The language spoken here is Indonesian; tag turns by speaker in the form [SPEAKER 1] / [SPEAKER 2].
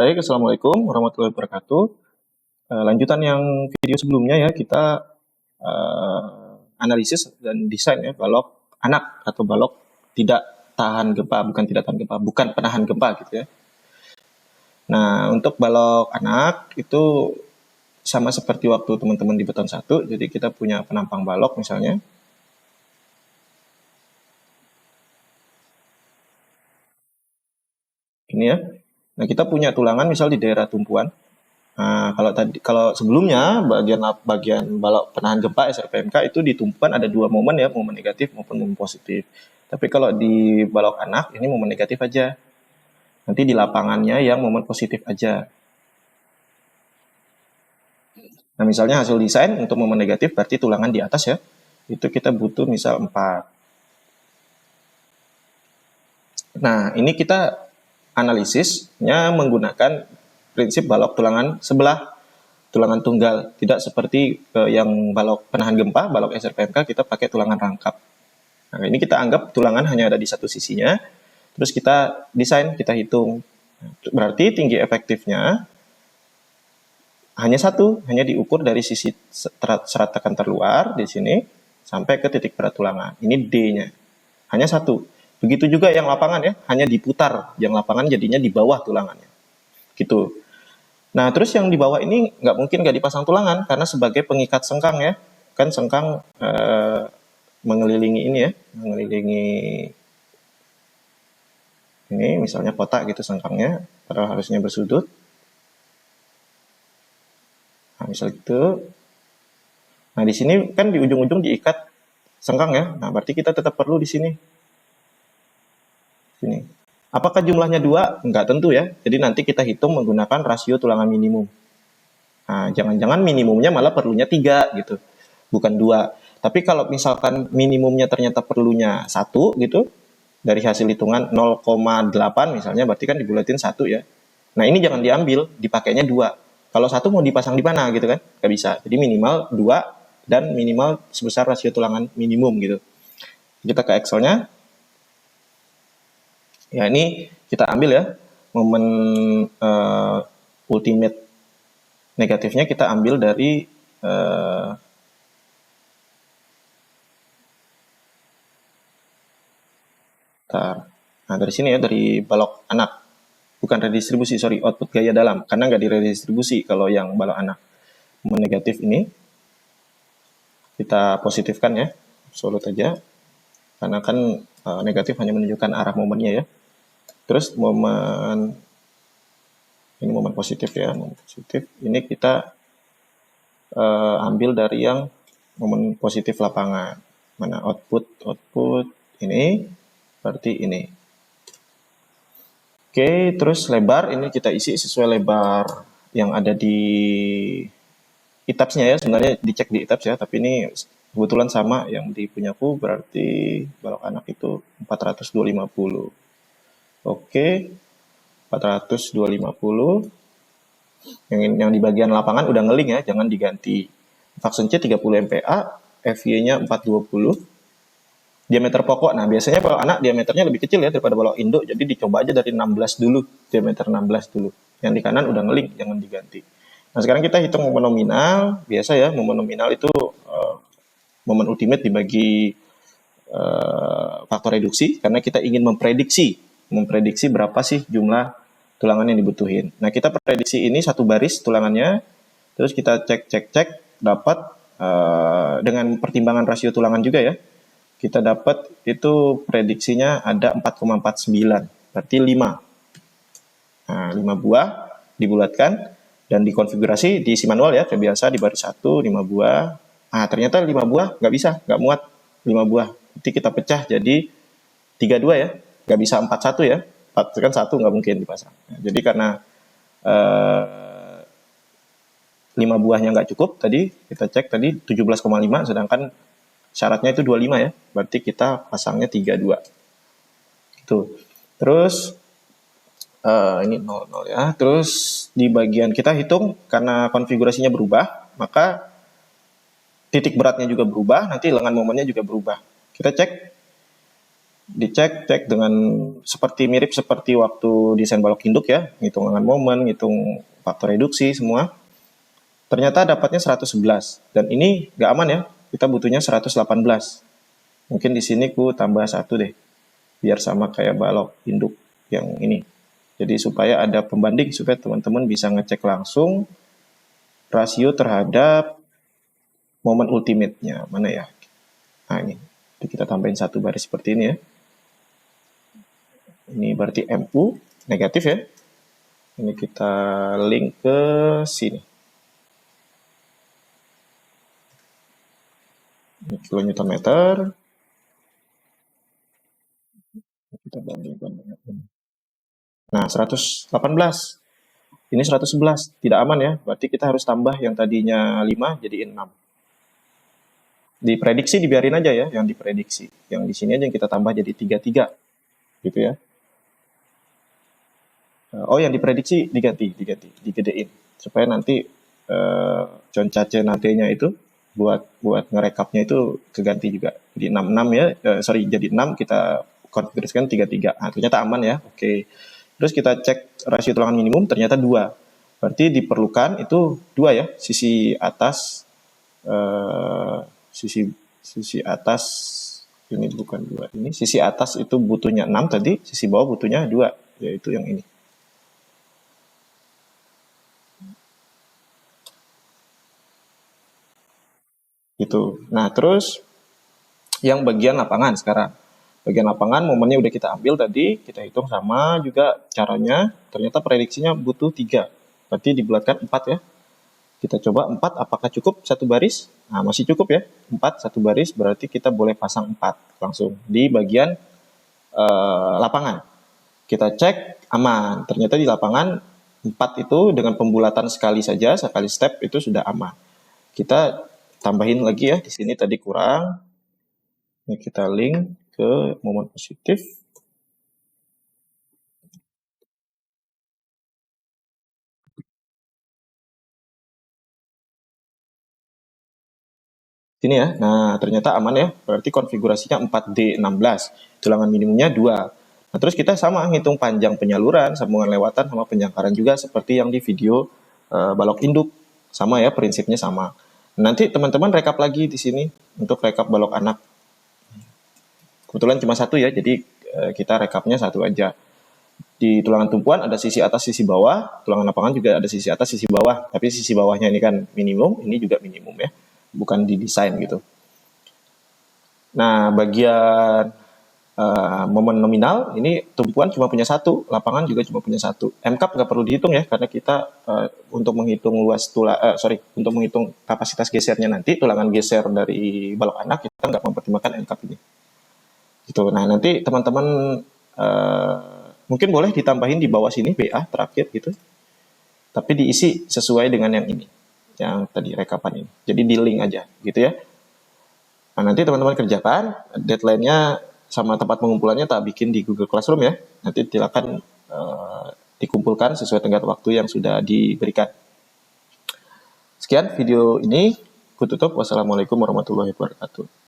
[SPEAKER 1] Baik, Assalamualaikum warahmatullahi wabarakatuh. Lanjutan yang video sebelumnya ya, kita analisis dan desain ya balok anak atau balok tidak tahan gempa, bukan tidak tahan gempa, bukan penahan gempa gitu ya. Nah, untuk balok anak itu sama seperti waktu teman-teman di beton 1, jadi kita punya penampang balok misalnya. Ini ya. Nah, kita punya tulangan misal di daerah tumpuan. Nah, kalau sebelumnya bagian balok penahan gempa SRPMK itu di tumpuan ada dua momen ya, momen negatif maupun momen positif. Tapi kalau di balok anak ini momen negatif aja. Nanti di lapangannya yang momen positif aja. Nah, misalnya hasil desain untuk momen negatif berarti tulangan di atas ya. Itu kita butuh misal 4. Nah, ini kita analisisnya menggunakan prinsip balok tulangan sebelah, tulangan tunggal, tidak seperti yang balok penahan gempa, balok SRPMK kita pakai tulangan rangkap. Nah, ini kita anggap tulangan hanya ada di satu sisinya, terus kita desain, kita hitung. Berarti tinggi efektifnya hanya satu, hanya diukur dari sisi serat tekan terluar di sini sampai ke titik berat tulangan. Ini D-nya, hanya satu. Begitu juga yang lapangan ya, hanya diputar, yang lapangan jadinya di bawah tulangannya. Gitu. Nah, terus yang di bawah ini nggak mungkin nggak dipasang tulangan, karena sebagai pengikat sengkang ya. Kan sengkang mengelilingi ini ya, mengelilingi ini misalnya kotak gitu sengkangnya, padahal harusnya bersudut. Nah, misal gitu. Nah, di sini kan di ujung-ujung diikat sengkang ya. Nah, berarti kita tetap perlu di sini. Sini. Apakah jumlahnya 2? Enggak tentu ya. Jadi nanti kita hitung menggunakan rasio tulangan minimum. Nah, jangan-jangan minimumnya malah perlunya 3 gitu. Bukan 2. Tapi kalau misalkan minimumnya ternyata perlunya 1 gitu, dari hasil hitungan 0,8 misalnya, berarti kan dibulatin 1 ya. Nah, ini jangan diambil, dipakainya 2. Kalau 1 mau dipasang di mana gitu kan? Nggak bisa. Jadi minimal 2 dan minimal sebesar rasio tulangan minimum gitu. Kita ke Excel-nya. Ya, ini kita ambil ya, momen ultimate negatifnya kita ambil dari nah dari sini ya, dari balok anak, bukan redistribusi, sorry, output gaya dalam, karena nggak diredistribusi kalau yang balok anak. Momen negatif ini kita positifkan ya, absolut aja, karena kan negatif hanya menunjukkan arah momennya ya. Terus momen ini momen positif ya, momen positif ini kita ambil dari yang momen positif lapangan. Mana output ini berarti ini. Oke, terus lebar ini kita isi sesuai lebar yang ada di ETABS-nya ya, sebenarnya dicek di ETABS ya, tapi ini kebetulan sama yang di punyaku, berarti balok anak itu 400/250. Oke, 400/250. Yang di bagian lapangan udah ngeling ya, jangan diganti. Vaksin C 30 MPa, FY-nya 420. Diameter pokok, nah biasanya balok anak diameternya lebih kecil ya daripada balok induk, jadi dicoba aja dari 16 dulu, diameter 16 dulu. Yang di kanan udah ngeling, jangan diganti. Nah, sekarang kita hitung momen nominal. Biasa ya, momen nominal itu momen ultimate dibagi faktor reduksi, karena kita ingin memprediksi berapa sih jumlah tulangan yang dibutuhin. Nah, kita prediksi ini satu baris tulangannya, terus kita cek dapat dengan pertimbangan rasio tulangan juga ya. Kita dapat itu prediksinya ada 4,49, berarti 5. Nah, 5 buah dibulatkan dan dikonfigurasi, diisi manual ya, kayak biasa di baris 1, 5 buah. Nah, ternyata 5 buah nggak bisa, nggak muat 5 buah. Nanti kita pecah jadi 32 ya, nggak bisa 41 ya. 4 kan 1 nggak mungkin dipasang. Nah, jadi karena 5 buahnya nggak cukup, tadi kita cek tadi 17,5, sedangkan syaratnya itu 25 ya, berarti kita pasangnya 32. Itu. Terus ini 00 ya. Terus di bagian kita hitung, karena konfigurasinya berubah, maka titik beratnya juga berubah, nanti lengan momennya juga berubah. Kita cek cek dengan mirip seperti waktu desain balok induk ya, hitungan momen, hitung faktor reduksi semua. Ternyata dapatnya 111 dan ini nggak aman ya, kita butuhnya 118. Mungkin di sini ku tambah 1 deh, biar sama kayak balok induk yang ini. Jadi supaya ada pembanding, supaya teman-teman bisa ngecek langsung rasio terhadap momen ultimate-nya mana ya. Nah ini, jadi kita tambahin 1 baris seperti ini ya. Ini berarti MU negatif ya. Ini kita link ke sini. Ini kilonewton meter. Kita bandingkan dengan ini. Nah, 118. Ini 111. Tidak aman ya. Berarti kita harus tambah yang tadinya 5 jadi 6. Diprediksi dibiarin aja ya yang diprediksi. Yang di sini aja yang kita tambah jadi 33. Gitu ya. Oh, yang diprediksi digedein supaya nanti concace nantinya itu buat ngerekapnya itu keganti juga. Jadi 66 ya, jadi 6 kita konfigurasikan 33. Nah, ternyata aman ya. Oke. Terus kita cek rasio tulangan minimum ternyata 2. Berarti diperlukan itu 2 ya, sisi atas sisi atas ini bukan 2. Ini sisi atas itu butuhnya 6 tadi, sisi bawah butuhnya 2, yaitu yang ini. Gitu. Nah, terus yang bagian lapangan sekarang. Bagian lapangan momennya udah kita ambil tadi, kita hitung sama juga caranya. Ternyata prediksinya butuh 3. Berarti dibulatkan 4 ya. Kita coba 4 apakah cukup satu baris? Nah, masih cukup ya. 4 satu baris berarti kita boleh pasang 4 langsung di bagian lapangan. Kita cek aman. Ternyata di lapangan 4 itu dengan pembulatan sekali saja, sekali step itu sudah aman. Kita tambahin lagi ya, di sini tadi kurang. Ini kita link ke momen positif. Sini ya. Nah, ternyata aman ya. Berarti konfigurasinya 4D16. Tulangan minimumnya 2. Nah, terus kita sama ngitung panjang penyaluran, sambungan lewatan, sama penjangkaran juga seperti yang di video balok induk. Sama ya, prinsipnya sama. Nanti teman-teman rekap lagi di sini untuk rekap balok anak. Kebetulan cuma 1 ya, jadi kita rekapnya 1 aja. Di tulangan tumpuan ada sisi atas, sisi bawah. Tulangan lapangan juga ada sisi atas, sisi bawah. Tapi sisi bawahnya ini kan minimum, ini juga minimum ya. Bukan didesain gitu. Nah, bagian momen nominal, ini tumpuan cuma punya 1, lapangan juga cuma punya 1. MCAP nggak perlu dihitung ya, karena kita untuk menghitung untuk menghitung kapasitas gesernya nanti, tulangan geser dari balok anak, kita nggak mempertimbangkan MCAP ini. Gitu. Nah, nanti teman-teman mungkin boleh ditambahin di bawah sini BA terakhir gitu. Tapi diisi sesuai dengan yang ini, yang tadi rekapan ini. Jadi di link aja gitu ya. Nah, nanti teman-teman kerjakan, deadline-nya sama tempat pengumpulannya tak bikin di Google Classroom ya. Nanti silakan dikumpulkan sesuai tenggat waktu yang sudah diberikan. Sekian video ini, ku tutup. Wassalamualaikum warahmatullahi wabarakatuh.